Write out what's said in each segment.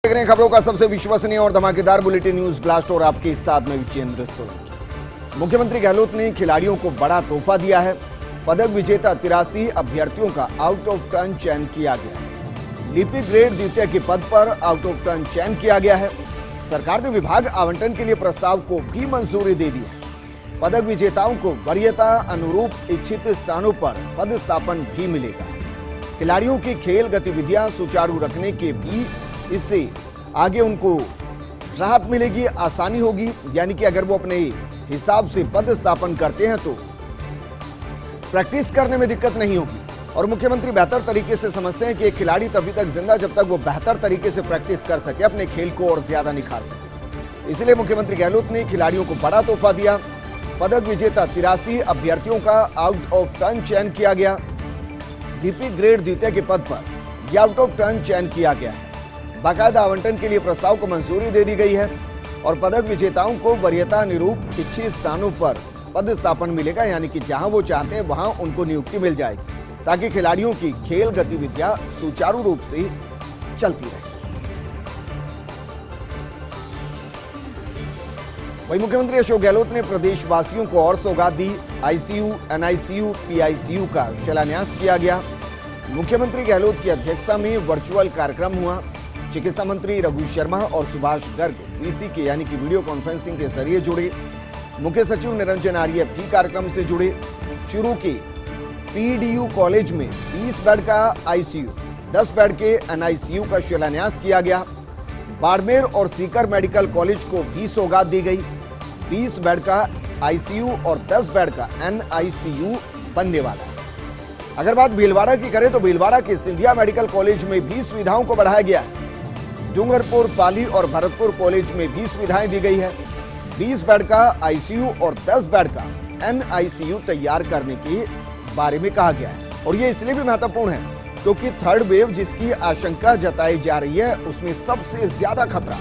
देख रहे हैं खबरों का सबसे विश्वसनीय और धमाकेदार बुलेटिन न्यूज ब्लास्ट और आपके साथ में विजेंद्र सोलंकी। मुख्यमंत्री गहलोत ने खिलाड़ियों को बड़ा तोहफा दिया है। पदक विजेता 83 अभ्यर्थियों का आउट ऑफ टर्न चयन किया गया है। लिपिक ग्रेड द्वितीय के पद पर आउट ऑफ टर्न चयन किया गया है। सरकार ने विभाग आवंटन के लिए प्रस्ताव को भी मंजूरी दे दी है। पदक विजेताओं को वरीयता अनुरूप इच्छित स्थानों पर पदस्थापन भी मिलेगा। खिलाड़ियों की खेल गतिविधियां सुचारू रखने के भी इससे आगे उनको राहत मिलेगी, आसानी होगी। यानी कि अगर वो अपने हिसाब से पदस्थापन करते हैं तो प्रैक्टिस करने में दिक्कत नहीं होगी। और मुख्यमंत्री बेहतर तरीके से समझते हैं कि एक खिलाड़ी तभी तक जिंदा जब तक वो बेहतर तरीके से प्रैक्टिस कर सके, अपने खेल को और ज्यादा निखार सके। इसलिए मुख्यमंत्री गहलोत ने खिलाड़ियों को बड़ा तोहफा दिया। पदक विजेता 83 अभ्यर्थियों का आउट ऑफ टर्न चयन किया गया। लिपिक ग्रेड द्वितीय के पद पर यह आउट ऑफ टर्न चयन किया गया है। बाकायदा आवंटन के लिए प्रस्ताव को मंजूरी दे दी गई है और पदक विजेताओं को वरीयता अनुरूप इच्छित स्थानों पर पदस्थापन मिलेगा। यानी कि जहां वो चाहते हैं वहां उनको नियुक्ति मिल जाएगी, ताकि खिलाड़ियों की खेल गतिविधियां सुचारू रूप से चलती रहे। वहीं मुख्यमंत्री अशोक गहलोत ने प्रदेशवासियों को और सौगात दी। आईसीयू, एनआईसीयू, पीआईसीयू का शिलान्यास किया गया। मुख्यमंत्री गहलोत की अध्यक्षता में वर्चुअल कार्यक्रम हुआ। चिकित्सा मंत्री रघु शर्मा और सुभाष गर्ग वीसी के यानी कि वीडियो कॉन्फ्रेंसिंग के जरिए जुड़े। मुख्य सचिव निरंजन आर्य भी कार्यक्रम से जुड़े। शुरू के पीडीयू कॉलेज में 20 बेड का आईसीयू, 10 बेड के एनआईसीयू का शिलान्यास किया गया। बाड़मेर और सीकर मेडिकल कॉलेज को भी सौगात दी गई। 20 बेड का आईसीयू और 10 बेड का एनआईसीयू बनने वाला है। अगर बात भीलवाड़ा की करें तो भीलवाड़ा के सिंधिया मेडिकल कॉलेज में भी सुविधाओं को बढ़ाया गया है। डूंगरपुर, पाली और भरतपुर कॉलेज में भी सुविधाएं दी गई है। 20 बेड का आईसीयू और 10 बेड का एनआईसीयू तैयार करने के बारे में कहा गया है। और ये इसलिए भी महत्वपूर्ण है क्योंकि थर्ड वेव जिसकी आशंका जताई जा रही है, उसमें सबसे ज्यादा खतरा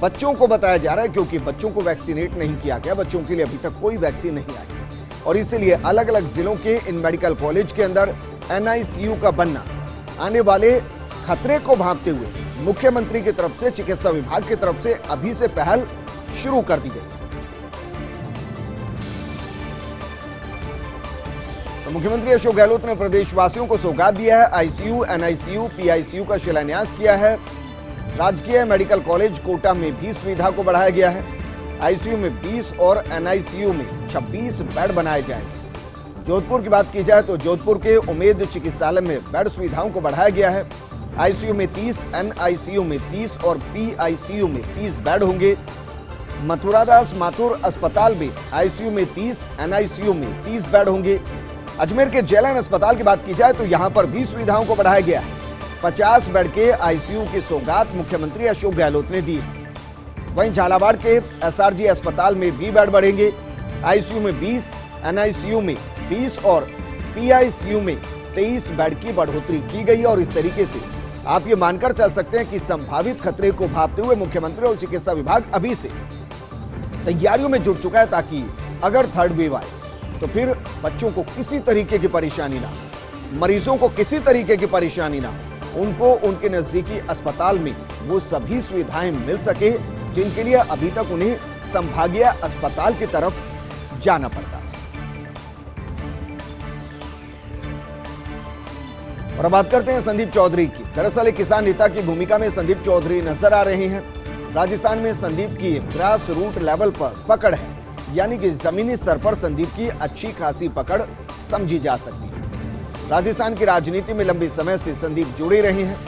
बच्चों को बताया जा रहा है, क्योंकि बच्चों को वैक्सीनेट नहीं किया गया। बच्चों के लिए अभी तक कोई वैक्सीन नहीं आई और इसीलिए अलग अलग जिलों के इन मेडिकल कॉलेज के अंदर एनआईसीयू का बनना आने वाले खतरे को भांपते हुए मुख्यमंत्री की तरफ से, चिकित्सा विभाग की तरफ से अभी से पहल शुरू कर दी गई। तो मुख्यमंत्री अशोक गहलोत ने प्रदेशवासियों को सौगात दिया है। आईसीयू, एनआईसीयू, पीआईसीयू का शिलान्यास किया है। राजकीय मेडिकल कॉलेज कोटा में भी सुविधा को बढ़ाया गया है। आईसीयू में 20 और एनआईसीयू में 26 बेड बनाए जाएंगे। जोधपुर की बात की जाए तो जोधपुर के उमेद चिकित्सालय में बेड सुविधाओं को बढ़ाया गया है। आईसीयू में 30, एनआईसीयू में 30 और पीआईसीयू में 30 बेड होंगे। मथुरादास माथुर अस्पताल में आईसीयू में 30, एनआईसीयू में 30 बेड होंगे। अजमेर के जैलन अस्पताल की बात की जाए तो यहां पर भी सुविधाओं को बढ़ाया गया है। 50 बेड के आईसीयू की सौगात मुख्यमंत्री अशोक गहलोत ने दी है। वहीं झालावाड़ के एसआरजी अस्पताल में भी बेड बढ़ेंगे। आईसीयू में 20, एनआईसीयू में 20 और पीआईसीयू में 23 बेड की बढ़ोतरी की गई। और इस तरीके से आप ये मानकर चल सकते हैं कि संभावित खतरे को भांपते हुए मुख्यमंत्री और चिकित्सा विभाग अभी से तैयारियों में जुट चुका है, ताकि अगर थर्ड वेव आए तो फिर बच्चों को किसी तरीके की परेशानी ना हो, मरीजों को किसी तरीके की परेशानी ना हो, उनको उनके नजदीकी अस्पताल में वो सभी सुविधाएं मिल सके जिनके लिए अभी तक उन्हें संभागीय अस्पताल की तरफ जाना पड़ता। और अब बात करते हैं संदीप चौधरी की। दरअसल एक किसान नेता की भूमिका में संदीप चौधरी नजर आ रहे हैं। राजस्थान में संदीप की ग्रास रूट लेवल पर पकड़ है, यानी कि जमीनी स्तर पर संदीप की अच्छी खासी पकड़ समझी जा सकती है। राजस्थान की राजनीति में लंबे समय से संदीप जुड़े रहे हैं।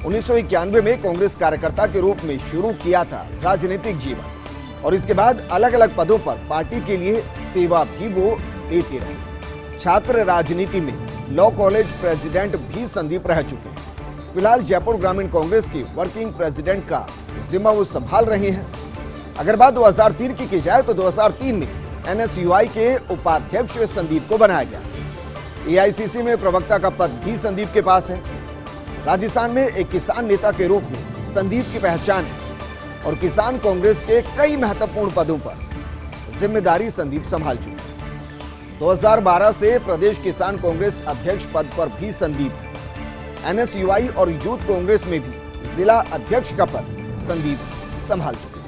1991 में कांग्रेस कार्यकर्ता के रूप में शुरू किया था राजनीतिक जीवन और इसके बाद अलग अलग पदों पर पार्टी के लिए सेवा भी वो देते रहे। छात्र राजनीति में लॉ कॉलेज प्रेसिडेंट भी संदीप रह चुके हैं। फिलहाल जयपुर ग्रामीण कांग्रेस के वर्किंग प्रेसिडेंट का जिम्मा वो संभाल रहे हैं। अगर बात 2003 की जाए तो 2003 में एनएसयूआई के उपाध्यक्ष संदीप को बनाया गया। एआईसीसी में प्रवक्ता का पद भी संदीप के पास है। राजस्थान में एक किसान नेता के रूप में संदीप की पहचान है और किसान कांग्रेस के कई महत्वपूर्ण पदों पर जिम्मेदारी संदीप संभाल चुके हैं। 2012 से प्रदेश किसान कांग्रेस अध्यक्ष पद पर भी संदीप, एनएसयूआई और यूथ कांग्रेस में भी जिला अध्यक्ष का पद संदीप संभाल चुके हैं।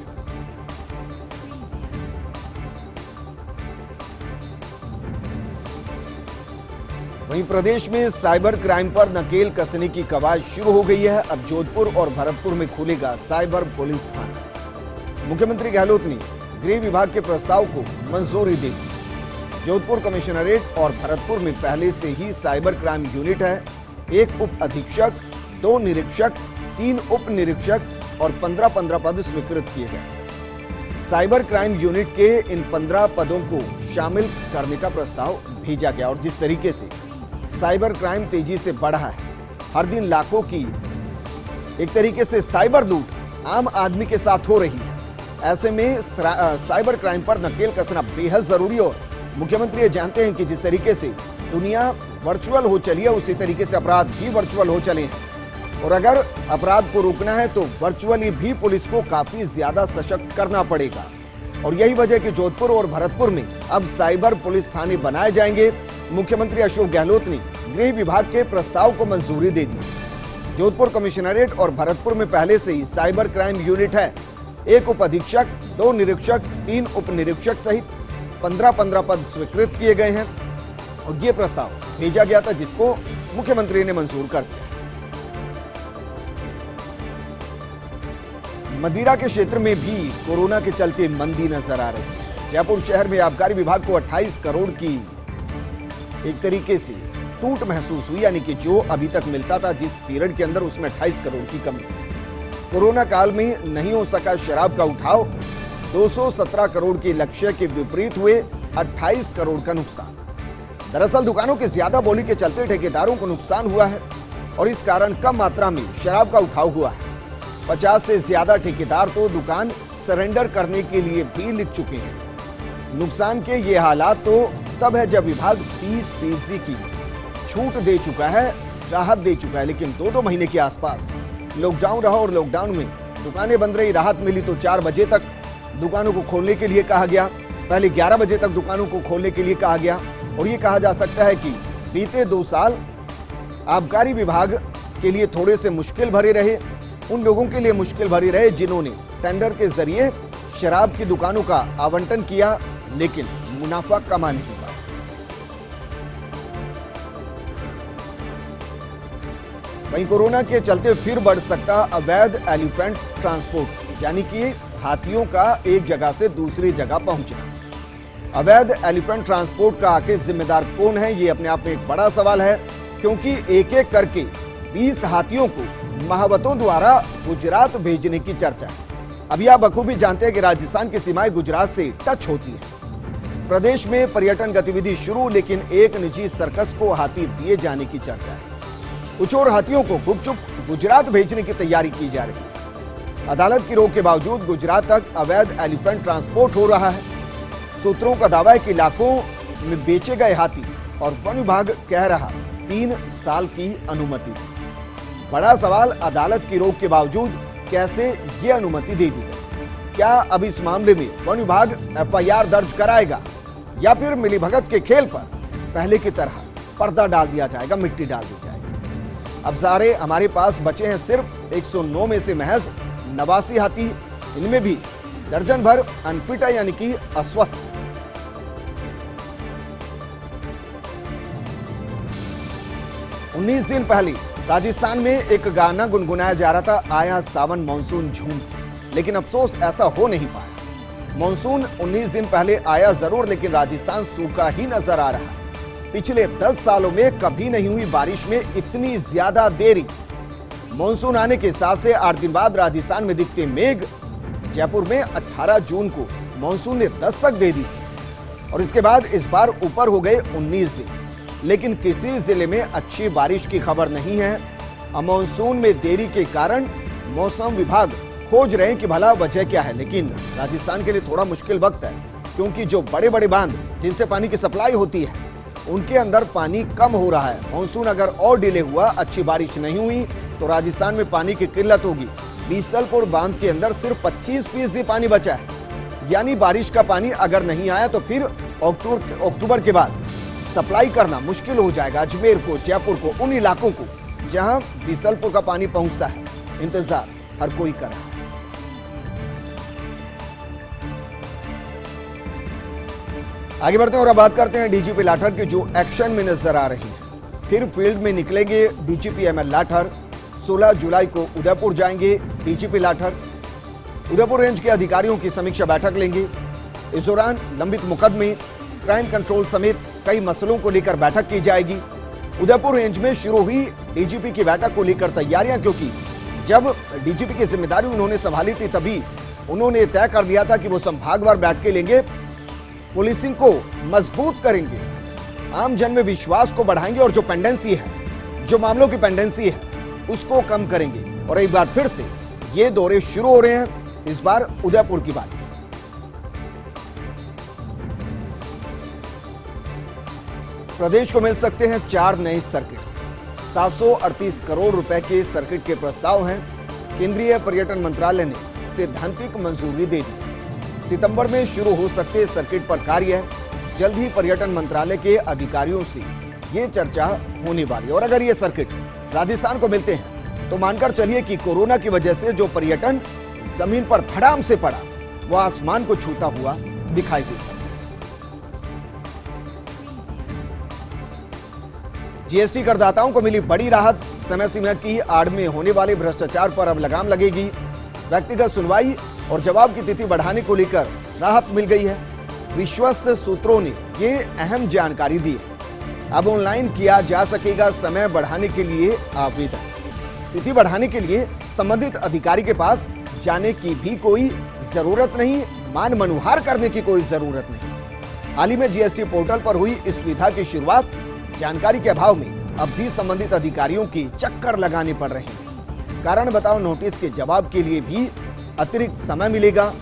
वहीं प्रदेश में साइबर क्राइम पर नकेल कसने की कवायद शुरू हो गई है। अब जोधपुर और भरतपुर में खुलेगा साइबर पुलिस थाना। मुख्यमंत्री गहलोत ने गृह विभाग के प्रस्ताव को मंजूरी दे दी। जोधपुर कमिश्नरेट और भरतपुर में पहले से ही साइबर क्राइम यूनिट है। 1 उप अधीक्षक, 2 निरीक्षक, 3 उप निरीक्षक और 15 पद स्वीकृत किए गए। साइबर क्राइम यूनिट के इन 15 पदों को शामिल करने का प्रस्ताव भेजा गया और जिस तरीके से साइबर क्राइम तेजी से बढ़ा है, हर दिन लाखों की एक तरीके से साइबर लूट आम आदमी के साथ हो रही है। ऐसे में साइबर क्राइम पर नकेल कसना बेहद जरूरी और मुख्यमंत्री ये जानते हैं कि जिस तरीके से दुनिया वर्चुअल हो चली है, उसी तरीके से अपराध भी वर्चुअल हो चले हैं और अगर अपराध को रोकना है तो वर्चुअली भी पुलिस को काफी ज्यादा सशक्त करना पड़ेगा। और यही वजह कि जोधपुर और भरतपुर में अब साइबर पुलिस थाने बनाए जाएंगे। मुख्यमंत्री अशोक गहलोत ने गृह विभाग के प्रस्ताव को मंजूरी दे दी। जोधपुर कमिश्नरेट और भरतपुर में पहले से ही साइबर क्राइम यूनिट है। 1 उप अधीक्षक, 2 निरीक्षक, 3 उप निरीक्षक सहित 15 पद स्वीकृत किए गए हैं और ये प्रस्ताव भेजा गया था जिसको मुख्यमंत्री ने मंजूर कर दिया। मदिरा के क्षेत्र में भी कोरोना के चलते मंदी नजर आ रही है। जयपुर शहर में आबकारी विभाग को 28 करोड़ की एक तरीके से टूट महसूस हुई, यानी कि जो अभी तक मिलता था जिस पीरियड के अंदर, उसमें 28 करोड़ की कमी। कोरोना काल में नहीं हो सका शराब का उठाव, 217 करोड़ के लक्ष्य के विपरीत हुए 28 करोड़ का नुकसान। दरअसल दुकानों की ज्यादा बोली के चलते ठेकेदारों को नुकसान हुआ है और इस कारण कम मात्रा में शराब का उठाव हुआ है। 50 से ज्यादा ठेकेदार तो दुकान सरेंडर करने के लिए भी लिख चुके हैं। नुकसान के ये हालात तो तब है जब विभाग 30% की छूट दे चुका है, राहत दे चुका है, लेकिन 2 महीने के आसपास लॉकडाउन रहा और लॉकडाउन में दुकानें बंद रही। राहत मिली तो 4 बजे तक दुकानों को खोलने के लिए कहा गया, पहले 11 बजे तक दुकानों को खोलने के लिए कहा गया और ये कहा जा सकता है कि बीते 2 साल आबकारी विभाग के लिए थोड़े से मुश्किल भरे रहे। उन लोगों के लिए मुश्किल भरे रहे जिन्होंने टेंडर के जरिए शराब की दुकानों का आवंटन किया लेकिन मुनाफा कमा नहीं पाया। वहीं कोरोना के चलते फिर बढ़ सकता अवैध एलिफेंट ट्रांसपोर्ट, यानी कि हाथियों का एक जगह से दूसरी जगह पहुंचना। अवैध एलिफेंट ट्रांसपोर्ट का आखिर जिम्मेदार कौन है, ये अपने आप में एक बड़ा सवाल है, क्योंकि एक एक करके 20 हाथियों को महावतों द्वारा गुजरात भेजने की चर्चा है। अभी आप बखूबी जानते हैं कि राजस्थान की सीमाएं गुजरात से टच होती है। प्रदेश में पर्यटन गतिविधि शुरू, लेकिन एक निजी सर्कस को हाथी दिए जाने की चर्चा है। कुछ और हाथियों को गुपचुप गुजरात भेजने की तैयारी की जा रही है। अदालत की रोक के बावजूद गुजरात तक अवैध एलिफेंट ट्रांसपोर्ट हो रहा है। सूत्रों का दावा है कि लाखों में बेचे गए हाथी और वन विभाग कह रहा 3 साल की अनुमति दी। बड़ा सवाल, अदालत की रोक के बावजूद कैसे ये अनुमति दे दी गई? क्या अब इस मामले में वन विभाग FIR दर्ज कराएगा या फिर मिलीभगत के खेल पर पहले की तरह पर्दा डाल दिया जाएगा, मिट्टी डाल दी जाएगी? अब सारे हमारे पास बचे हैं सिर्फ 109 में से महज 89 हाथी। इनमें भी दर्जन भर अनफिट है, यानी कि अस्वस्थ। उन्नीस दिन पहले राजस्थान में एक गाना गुनगुनाया जा रहा था, आया सावन मानसून झूम, लेकिन अफसोस ऐसा हो नहीं पाया। मानसून 19 दिन पहले आया जरूर, लेकिन राजस्थान सूखा ही नजर आ रहा। पिछले 10 सालों में कभी नहीं हुई बारिश में इतनी ज्यादा देरी। मानसून आने के 7 से 8 दिन बाद राजस्थान में दिखते मेघ। जयपुर में 18 जून को मानसून ने दस्तक दे दी थी और इसके बाद इस बार ऊपर हो गए 19 दिन, लेकिन किसी जिले में अच्छी बारिश की खबर नहीं है। मानसून में देरी के कारण मौसम विभाग खोज रहे हैं कि भला वजह क्या है, लेकिन राजस्थान के लिए थोड़ा मुश्किल वक्त है, क्योंकि जो बड़े बड़े बांध जिनसे पानी की सप्लाई होती है उनके अंदर पानी कम हो रहा है। मानसून अगर और डिले हुआ, अच्छी बारिश नहीं हुई तो राजस्थान में पानी की किल्लत होगी। बीसलपुर बांध के अंदर सिर्फ 25% पानी बचा है, यानी बारिश का पानी अगर नहीं आया तो फिर अक्टूबर के बाद सप्लाई करना मुश्किल हो जाएगा अजमेर को, जयपुर को, उन इलाकों को जहां बीसलपुर का पानी पहुंचता है। इंतजार हर कोई कर रहा है। आगे बढ़ते हैं और अब बात करते हैं डीजीपी लाठर की, जो एक्शन में नजर आ रही है। फिर फील्ड में निकलेंगे डीजीपी एमएल लाठर। 16 जुलाई को उदयपुर जाएंगे डीजीपी लाठर। उदयपुर रेंज के अधिकारियों की समीक्षा बैठक लेंगे। इस दौरान लंबित मुकदमे, क्राइम कंट्रोल समेत कई मसलों को लेकर बैठक की जाएगी। उदयपुर रेंज में शुरू हुई डीजीपी की बैठक को लेकर तैयारियां, क्योंकि जब डीजीपी की जिम्मेदारी उन्होंने संभाली थी तभी उन्होंने तय कर दिया था कि वो संभागवार बैठकें लेंगे, पुलिसिंग को मजबूत करेंगे, आम जन में विश्वास को बढ़ाएंगे और जो पेंडेंसी है, जो मामलों की पेंडेंसी है, उसको कम करेंगे। और एक बार फिर से ये दौरे शुरू हो रहे हैं, इस बार उदयपुर की बात। प्रदेश को मिल सकते हैं 4 नए सर्किट्स। 738 करोड़ रुपए के सर्किट के प्रस्ताव हैं। केंद्रीय पर्यटन मंत्रालय ने सैद्धांतिक मंजूरी दे दी। सितंबर में शुरू हो सकते सर्किट पर कार्य है। जल्द ही पर्यटन मंत्रालय के अधिकारियों से ये चर्चा होने वाली है। और अगर ये सर्किट राजस्थान को मिलते हैं तो मानकर चलिए कि कोरोना की वजह से जो पर्यटन जमीन पर धड़ाम से पड़ा, वो आसमान को छूता हुआ दिखाई दे सकता है। जीएसटी करदाताओं को मिली बड़ी राहत। समय सीमा की आड़ में होने वाले भ्रष्टाचार पर अब लगाम लगेगी। व्यक्तिगत सुनवाई और जवाब की तिथि बढ़ाने को लेकर राहत मिल गई है। विश्वस्त सूत्रों ने ये अहम जानकारी दी है। अब ऑनलाइन किया जा सकेगा समय बढ़ाने के लिए आवेदन। तिथि बढ़ाने के लिए संबंधित अधिकारी के पास जाने की भी कोई जरूरत नहीं, मान मनुहार करने की कोई जरूरत नहीं। हाल ही में जीएसटी पोर्टल पर हुई इस सुविधा की शुरुआत। जानकारी के अभाव में अब भी संबंधित अधिकारियों की चक्कर लगाने पड़ रहे हैं। कारण बताओ नोटिस के जवाब के लिए भी अतिरिक्त समय मिलेगा।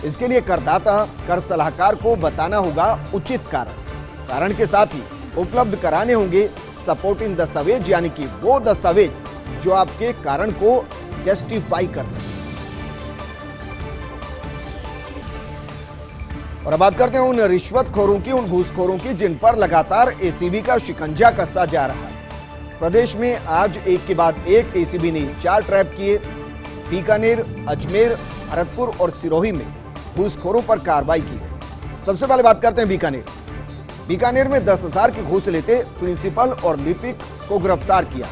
इसके लिए करदाता कर सलाहकार को बताना होगा उचित कारण के साथ ही उपलब्ध कराने होंगे सपोर्टिंग दस्तावेज, यानी कि वो दस्तावेज जो आपके कारण को जस्टिफाई कर सके। और अब बात करते हैं उन रिश्वतखोरों की, उन घूसखोरों की जिन पर लगातार एसीबी का शिकंजा कसा जा रहा है। प्रदेश में आज एक के बाद एक एसीबी ने 4 ट्रैप किए। बीकानेर, अजमेर, भरतपुर और सिरोही में घूसखोरों पर कार्रवाई की गई। सबसे पहले बात करते हैं बीकानेर। बीकानेर में 10,000 की घूस लेते प्रिंसिपल और लिपिक को गिरफ्तार किया,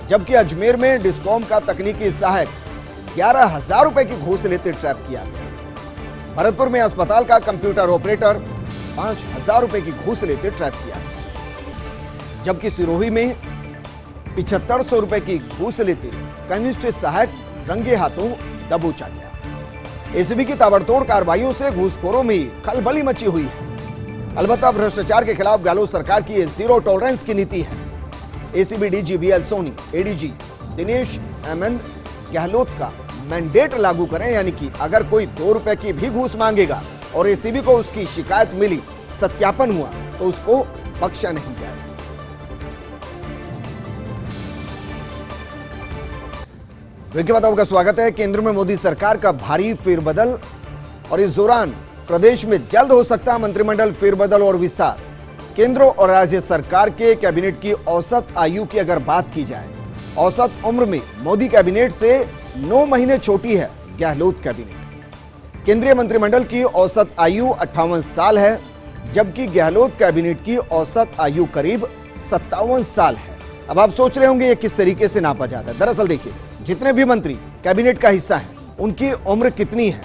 जबकि अजमेर में डिस्कॉम का तकनीकी सहायक 11,000 रुपए की घूस लेते ट्रैप किया गया। भरतपुर में अस्पताल का कंप्यूटर ऑपरेटर 5,000 रुपए की घूस लेते ट्रैप किया, जबकि सिरोही में 7,500 रुपए की घूस लेते कनिष्ठ सहायक रंगे हाथों दबोचा गया। एसीबी की ताबड़तोड़ कार्रवाइयों से घूसखोरों में खलबली मची हुई है। अलबत्ता भ्रष्टाचार के खिलाफ गहलोत सरकार की ये जीरो टॉलरेंस की नीति है। ACB DG B L Soni, ADG Dinesh M N Gehlot का मैंडेट लागू करें, यानी कि अगर कोई 2 रुपए की भी घूस मांगेगा और एसीबी को उसकी शिकायत मिली, सत्यापन हुआ, तो उसको बख्शा नहीं जाएगा। ब्रेक के बाद आपका स्वागत है। केंद्र में मोदी सरकार का भारी फेरबदल और इस दौरान प्रदेश में जल्द हो सकता है मंत्रिमंडल फेरबदल और विस्तार। केंद्र और राज्य सरकार के कैबिनेट की औसत आयु की अगर बात की जाए, औसत उम्र में मोदी कैबिनेट से 9 महीने छोटी है गहलोत कैबिनेट। केंद्रीय मंत्रिमंडल की औसत आयु 58 साल है, जबकि गहलोत कैबिनेट की औसत आयु करीब 57 साल है। अब आप सोच रहे होंगे ये किस तरीके से नापा जाता है। दरअसल देखिए, जितने भी मंत्री कैबिनेट का हिस्सा हैं, उनकी उम्र कितनी है,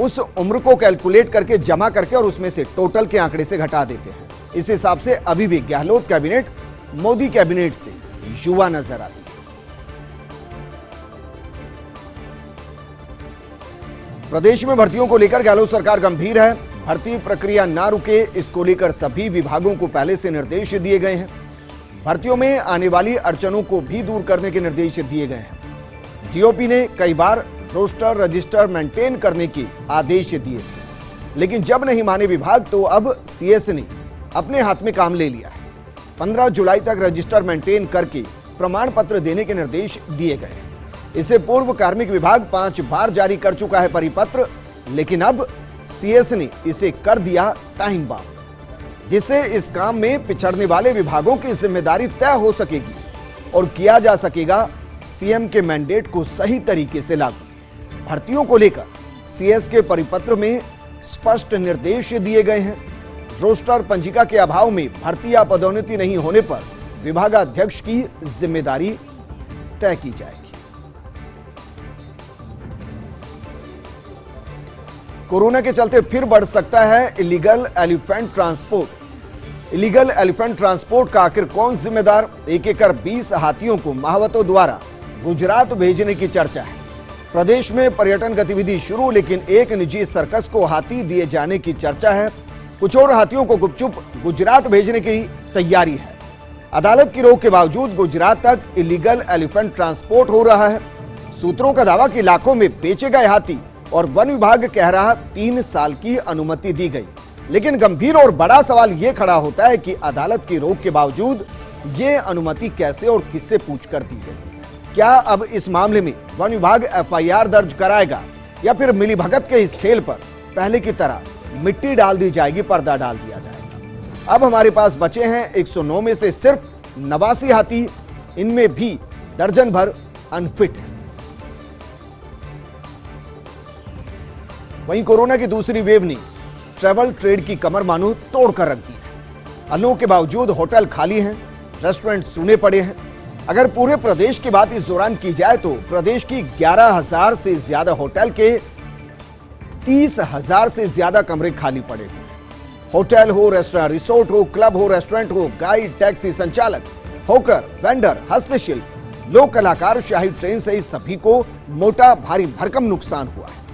उस उम्र को कैलकुलेट करके जमा करके और उसमें से टोटल के आंकड़े से घटा देते हैं। इस हिसाब से अभी भी गहलोत कैबिनेट मोदी कैबिनेट से युवा नजर आती है। प्रदेश में भर्तियों को लेकर गहलोत सरकार गंभीर है। भर्ती प्रक्रिया ना रुके, इसको लेकर सभी विभागों को पहले से निर्देश दिए गए हैं। भर्तियों में आने वाली अड़चनों को भी दूर करने के निर्देश दिए गए हैं। डीओपी ने कई बार रोस्टर रजिस्टर मेंटेन करने के आदेश दिए थे, लेकिन जब नहीं माने विभाग, तो अब सीएस ने अपने हाथ में काम ले लिया है। 15 जुलाई तक रजिस्टर मेंटेन करके प्रमाण पत्र देने के निर्देश दिए गए। इससे पूर्व कार्मिक विभाग 5 बार जारी कर चुका है परिपत्र, लेकिन अब सीएस ने इसे कर दिया टाइम बाउंड, जिससे इस काम में पिछड़ने वाले विभागों की जिम्मेदारी तय हो सकेगी और किया जा सकेगा सीएम के मैंडेट को सही तरीके से लागू। भर्तियों को लेकर सीएस के परिपत्र में स्पष्ट निर्देश दिए गए हैं। रोस्टर पंजिका के अभाव में भर्ती या पदोन्नति नहीं होने पर विभागाध्यक्ष की जिम्मेदारी तय की जाएगी। कोरोना के चलते फिर बढ़ सकता है illegal elephant transport. Illegal elephant transport का आखिर कौन जिम्मेदार? 1 एकड़ 20 हाथियों को महावतों द्वारा गुजरात भेजने की चर्चा है। प्रदेश में पर्यटन गतिविधि शुरू, लेकिन एक निजी सर्कस को हाथी दिए जाने की चर्चा है। कुछ और हाथियों को गुपचुप गुजरात भेजने की तैयारी है। अदालत की रोक के बावजूद गुजरात तक इलीगल एलिफेंट ट्रांसपोर्ट हो रहा है। सूत्रों का दावा कि लाखों में बेचे गए हाथी, और वन विभाग कह रहा 3 साल की अनुमति दी गई। लेकिन गंभीर और बड़ा सवाल यह खड़ा होता है कि अदालत की रोक के बावजूद यह अनुमति कैसे और किससे पूछकर दी गई? क्या अब इस मामले में वन विभाग एफआईआर दर्ज कराएगा या फिर मिलीभगत के इस खेल पर पहले की तरह मिट्टी डाल दी जाएगी, पर्दा डाल दिया जाएगा? अब हमारे पास बचे हैं 109 में से सिर्फ 89 हाथी, इनमें भी दर्जन भर अनफिट है। वहीं कोरोना की दूसरी वेव ने ट्रैवल ट्रेड की कमर मानो तोड़कर रख दी है। अल्लों के बावजूद होटल खाली हैं, रेस्टोरेंट सूने पड़े हैं। अगर पूरे प्रदेश की बात इस दौरान की जाए तो प्रदेश की 11,000 से ज्यादा होटल के 30,000 से ज्यादा कमरे खाली पड़े हुए हैं। होटल हो, रेस्टोरेंट, रिसोर्ट हो, क्लब हो, रेस्टोरेंट हो, गाइड, टैक्सी संचालक, होकर, वेंडर, हस्तशिल्प, लोक कलाकार, शाही ट्रेन सहित सभी को मोटा भारी भरकम नुकसान हुआ है।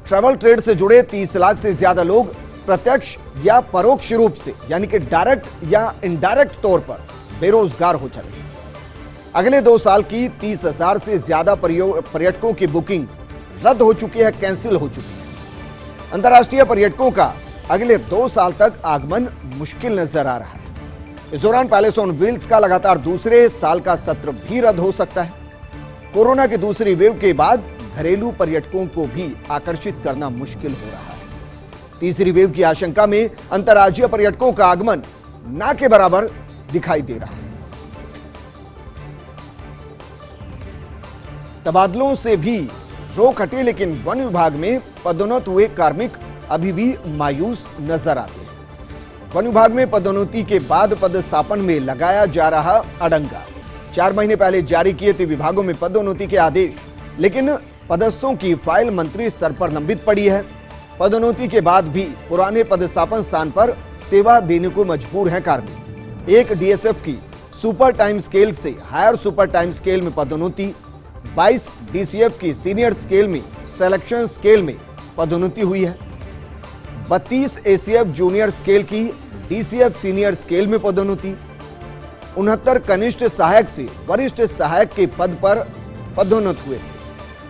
ट्रैवल ट्रेड से जुड़े 30 लाख से ज्यादा लोग प्रत्यक्ष या परोक्ष रूप से, यानी कि डायरेक्ट या इनडायरेक्ट तौर पर बेरोजगार हो चले। अगले 2 साल की 30,000 से ज्यादा पर्यटकों की बुकिंग रद्द हो चुकी है, कैंसिल हो चुकी है। अंतर्राष्ट्रीय पर्यटकों का अगले 2 साल तक आगमन मुश्किल नजर आ रहा है। इस दौरान पैलेस ऑन व्हील्स का लगातार दूसरे साल का सत्र भी रद्द हो सकता है। कोरोना की दूसरी वेव के बाद घरेलू पर्यटकों को भी आकर्षित करना मुश्किल हो रहा है। तीसरी वेव की आशंका में अंतर्राज्यीय पर्यटकों का आगमन ना के बराबर दिखाई दे रहा है। तबादलों से भी रोक हटे, लेकिन वन विभाग में पदोन्नत हुए कार्मिक अभी भी मायूस नजर आते हैं। वन विभाग में पदोन्नति के बाद पदस्थापन में लगाया जा रहा अड़ंगा। 4 महीने पहले जारी किए थे विभागों में पदोन्नति के आदेश, लेकिन पदस्थों की फाइल मंत्री स्तर पर लंबित पड़ी है। पदोन्नति के बाद भी पुराने पदस्थापन स्थान पर सेवा देने को मजबूर हैं कार्मिक। एक डीएसएफ की सुपर टाइम स्केल से हायर सुपर टाइम स्केल में पदोन्नति, 22 डीसीएफ की सीनियर स्केल में सिलेक्शन स्केल में पदोन्नति हुई है। 32 एसीएफ जूनियर स्केल की डीसीएफ सीनियर स्केल में पदोन्नति, 69 कनिष्ठ सहायक से वरिष्ठ सहायक के पद पर पदोन्नत हुए थे,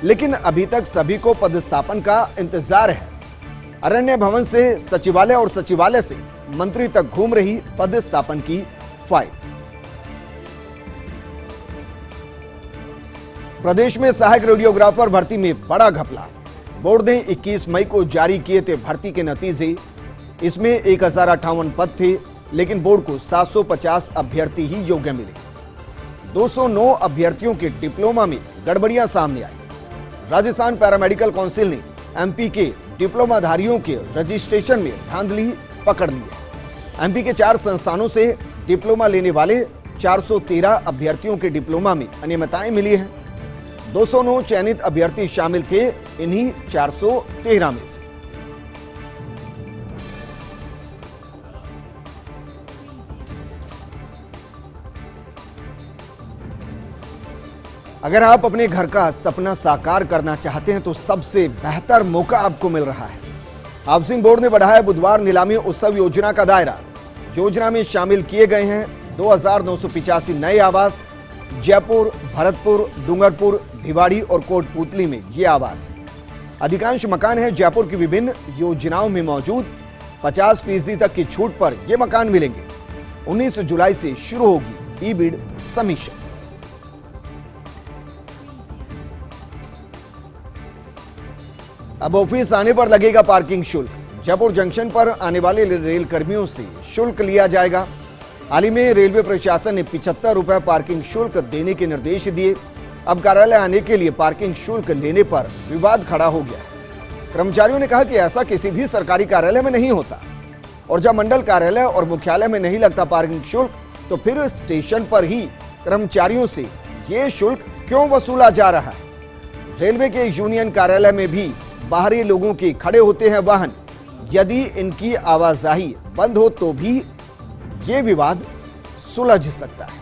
लेकिन अभी तक सभी को पदस्थापन का इंतजार है। अरण्य भवन से सचिवालय और सचिवालय से मंत्री तक घूम रही पदस्थापन की फाइल। प्रदेश में सहायक रेडियोग्राफर भर्ती में बड़ा घपला। बोर्ड ने 21 मई को जारी किए थे भर्ती के नतीजे। इसमें 1058 पद थे, लेकिन बोर्ड को 750 अभ्यर्थी ही योग्य मिले। 209 अभ्यर्थियों के डिप्लोमा में गड़बड़ियां सामने आई। राजस्थान पैरामेडिकल काउंसिल ने एमपी के डिप्लोमाधारियों के रजिस्ट्रेशन में धांधली पकड़ ली है। एमपी के 4 संस्थानों से डिप्लोमा लेने वाले 413 अभ्यर्थियों के डिप्लोमा में अनियमितताएं मिली हैं। 209 चयनित अभ्यर्थी शामिल थे इन्हीं 413 में से। अगर आप अपने घर का सपना साकार करना चाहते हैं तो सबसे बेहतर मौका आपको मिल रहा है। हाउसिंग बोर्ड ने बढ़ाया बुधवार नीलामी उत्सव योजना का दायरा। योजना में शामिल किए गए हैं 2,985 नए आवास। जयपुर, भरतपुर, डूंगरपुर, भिवाड़ी और कोटपुतली में ये आवास है। अधिकांश मकान हैं जयपुर की विभिन्न योजनाओं में मौजूद। 50% तक की छूट पर ये मकान मिलेंगे। 19 जुलाई से शुरू होगी ई-बिड समीक्षा। अब ऑफिस आने पर लगेगा पार्किंग शुल्क। जयपुर जंक्शन पर आने वाले रेल कर्मियों से शुल्क लिया जाएगा। हाल ही में रेलवे प्रशासन ने 75 रुपए पार्किंग शुल्क देने के निर्देश दिए। अब कार्यालय आने के लिए पार्किंग शुल्क लेने पर विवाद खड़ा हो गया। कर्मचारियों ने कहा कि ऐसा किसी भी सरकारी कार्यालय में नहीं होता और जब मंडल कार्यालय और मुख्यालय में नहीं लगता पार्किंग शुल्क, तो फिर स्टेशन पर ही कर्मचारियों से ये शुल्क क्यों वसूला जा रहा है। रेलवे के यूनियन कार्यालय में भी बाहरी लोगों के खड़े होते हैं वाहन। यदि इनकी आवाजाही बंद हो तो भी ये विवाद सुलझ सकता है।